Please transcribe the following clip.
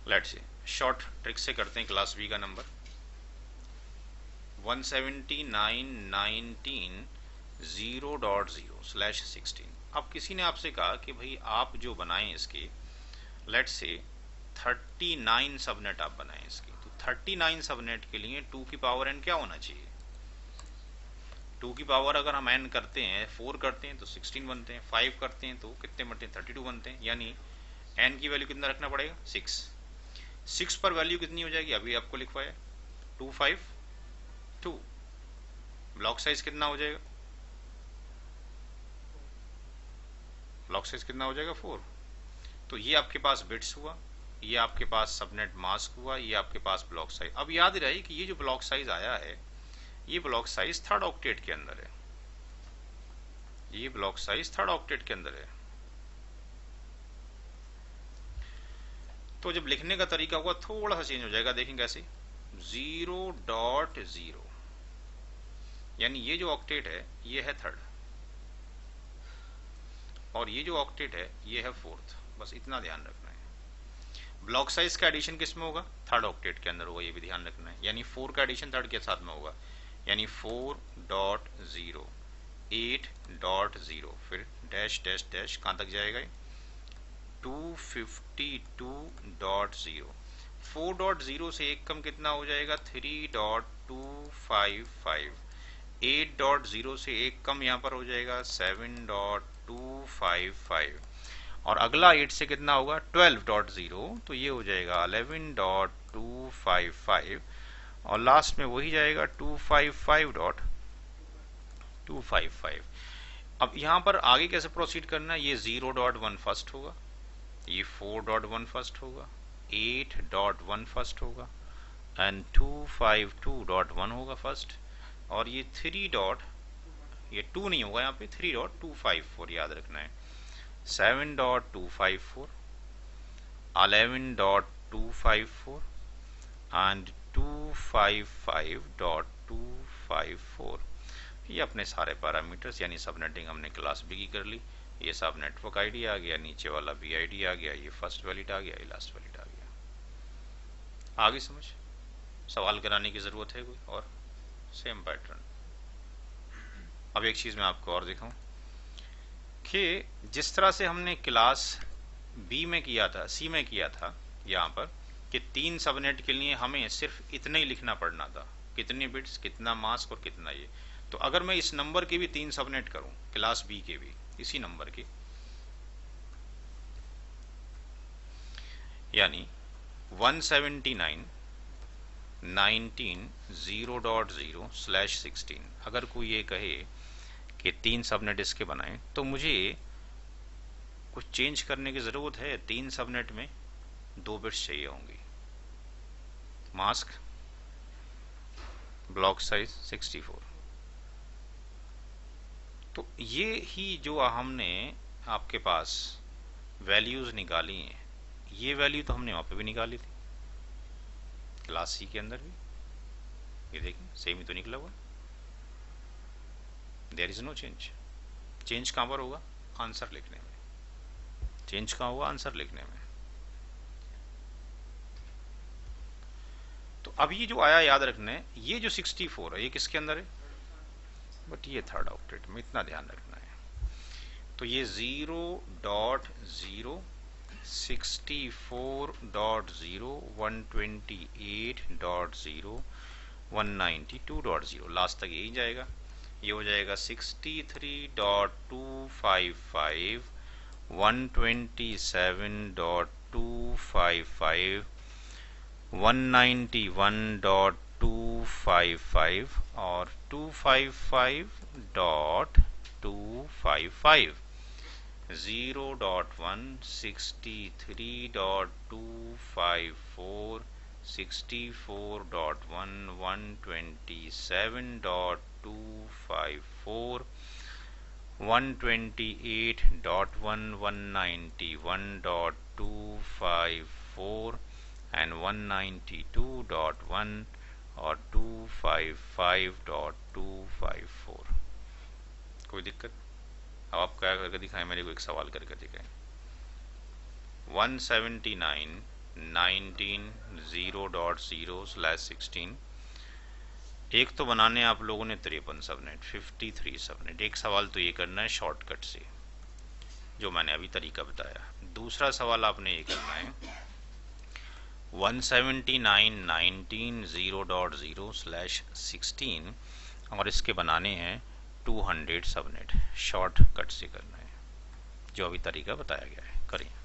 Let's say short trick से करते हैं क्लास बी का नंबर 179.19.0.0/16। अब किसी ने आपसे कहा कि भाई आप जो बनाएं इसके लेट्स से 39 सबनेट आप बनाएं इसके, तो 39 सबनेट के लिए 2 की पावर n क्या होना चाहिए? 2 की पावर अगर हम n करते हैं, 4 करते हैं तो 16 बनते हैं, 5 करते हैं तो कितने बनते हैं? 32 बनते हैं। यानी n की वैल्यू कितना रखना पड़ेगा? 6। 6 पर वैल्यू कितनी हो जाएगी? अभी आपको लिखवाया 252। ब्लॉक साइज कितना हो जाएगा? ब्लॉक साइज कितना हो जाएगा? 4। तो ये आपके पास बिट्स हुआ, ये आपके पास सबनेट मास्क हुआ, ये आपके पास ब्लॉक साइज। अब याद रहे कि ये जो ब्लॉक साइज आया है, ये ब्लॉक साइज थर्ड ऑक्टेट के अंदर है। ये ब्लॉक साइज थर्ड ऑक्टेट के अंदर है। तो जब लिखने का तरीका होगा थोड़ा सा चेंज हो जाएगा। देखेंगे कैसे? 0.0, यानी ये जो ऑक्टेट है ये है थर्ड, और ये जो ऑक्टेट है ये है फोर्थ। बस इतना ध्यान रखना है। ब्लॉक साइज का एडिशन किस में होगा? थर्ड ऑक्टेट के अंदर होगा, ये भी ध्यान रखना है। यानी 4 का एडिशन थर्ड के साथ में होगा, यानी 4.0 8.0 फिर डैश डैश डैश कहाँ तक जाएगा? 252.0। 4.0 से एक कम कितना हो जाएगा? 3.255। 8.0 से एक कम यहाँ पर हो जाएगा 7.255, और अगला 8 से कितना होगा? 12.0, तो ये हो जाएगा 11.255, और लास्ट में वही जाएगा 255.255। अब यहाँ पर आगे कैसे प्रोसीड करना है? ये 0.1 फर्स्ट होगा, ये 4.1 फर्स्ट होगा, 8.1 फर्स्ट होगा, एंड 252.1 होगा फर्स्ट, और ये 3. ये 2 नहीं होगा यहाँ पे, 3.254 याद रखना है। 7.254, 11.254 एंड 255.254। ये अपने सारे पैरामीटर्स यानी सबनेटिंग हमने क्लास बी की कर ली। ये सब नेटवर्क आईडी आ गया, नीचे वाला बी आईडी आ गया, ये फर्स्ट वैलिड आ गया, ये लास्ट वैलिड आ गया। आगे समझ? सवाल कराने की जरूरत है कोई और? Same pattern. अब एक चीज मैं आपको और दिखाऊं कि जिस तरह से हमने क्लास बी में किया था, सी में किया था यहाँ पर, कि 3 सबनेट के लिए हमें सिर्फ इतना ही लिखना पड़ना था, कितने बिट्स, कितना मास्क और कितना ये। तो अगर मैं इस नंबर के भी 3 सबनेट करूं, क्लास बी के भी इसी नंबर के, यानी 179.19.0.0/16, अगर कोई ये कहे कि 3 सबनेट इसके बनाएं, तो मुझे कुछ चेंज करने की ज़रूरत है? 3 सबनेट में 2 बिट्स चाहिए होंगी, मास्क, ब्लॉक साइज 64। तो ये ही जो हमने आपके पास वैल्यूज़ निकाली हैं, ये वैल्यू तो हमने वहाँ पे भी निकाली थी क्लास सी के अंदर भी। ये देखें सेम ही तो निकला हुआ, there is no change. Change कहाँ पर होगा? आंसर लिखने में। चेंज कहाँ होगा? आंसर लिखने में। तो अब ये जो आया याद रखना है, ये जो 64 है ये किसके अंदर है? बट ये थर्ड ऑक्टेट में, इतना ध्यान रखना है। तो ये 0.0 64.0 128.0 192.0 लास्ट तक यही जाएगा। ये हो जाएगा 63.255 127.255 191.255 और 255.255। 0.1 63.254 64.1 127.254 128.1 191.254 and 192.1 और 255.254। कोई दिक्कत? अब आप क्या करके दिखाएं? मेरे को एक सवाल करके दिखाएं। 179 19.0.0/16। एक तो बनाने आप लोगों ने 53 सबनेट, 53 सबनेट। एक सवाल तो ये करना है शॉर्टकट से, जो मैंने अभी तरीका बताया। दूसरा सवाल आपने ये करना है 179.19.0.0/16 और इसके बनाने हैं 200 सबनेट, शॉर्टकट से करना है, जो अभी तरीका बताया गया है। करें।